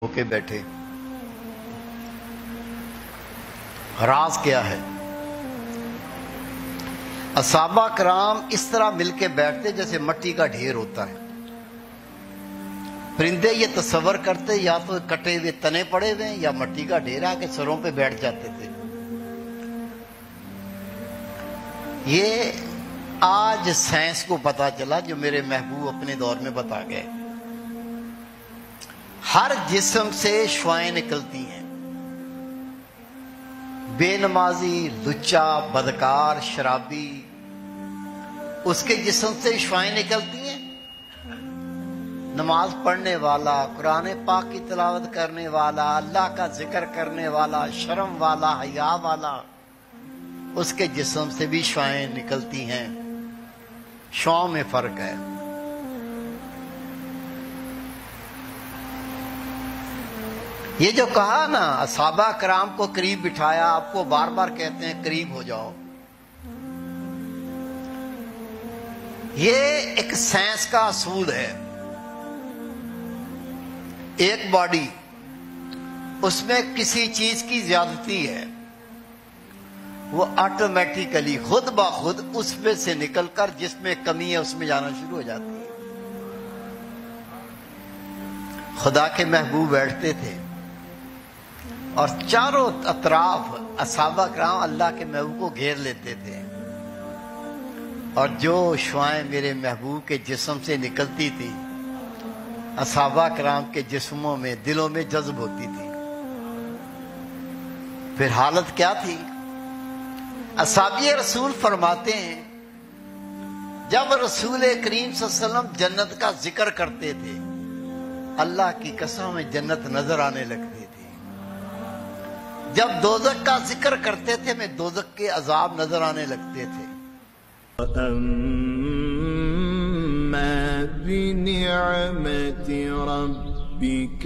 ہو کے بیٹھے. راز کیا ہے؟ اصحابہ کرام اس طرح مل کے بیٹھتے جیسے مٹی کا ڈھیر ہوتا ہے. پرندے یہ تصور کرتے یا تو کٹے ہوئے تنے پڑے ہوئے یا مٹی کا ڈھیر آ کے سروں پہ بیٹھ جاتے تھے. یہ آج سائنس کو پتا چلا، جو میرے محبوب اپنے دور میں بتا گئے. ہر جسم سے شعائیں نکلتی ہیں. بے نمازی، لچا، بدکار، شرابی، اس کے جسم سے شعائیں نکلتی ہیں. نماز پڑھنے والا، قرآن پاک کی تلاوت کرنے والا، اللہ کا ذکر کرنے والا، شرم والا، حیا والا، اس کے جسم سے بھی شعائیں نکلتی ہیں. شعاؤں میں فرق ہے. یہ جو کہا نا اصحابہ کرام کو قریب بٹھایا، آپ کو بار بار کہتے ہیں قریب ہو جاؤ. یہ ایک سائنس کا اصول ہے. ایک باڈی، اس میں کسی چیز کی زیادتی ہے، وہ آٹومیٹیکلی خود بخود اس میں سے نکل کر جس میں کمی ہے اس میں جانا شروع ہو جاتی ہے. خدا کے محبوب بیٹھتے تھے اور چاروں اطراف اصحابہ کرام اللہ کے محبوب کو گھیر لیتے تھے، اور جو شعائیں میرے محبوب کے جسم سے نکلتی تھی اصحابہ کرام کے جسموں میں، دلوں میں جذب ہوتی تھی. پھر حالت کیا تھی؟ اصحابی رسول فرماتے ہیں جب رسول کریم صلی اللہ علیہ وسلم جنت کا ذکر کرتے تھے، اللہ کی قسم میں جنت نظر آنے لگتی تھی. جب دوزخ کا ذکر کرتے تھے میں دوزخ کے عذاب نظر آنے لگتے تھے. أَمَّا بِنِعْمَةِ رَبِّكَ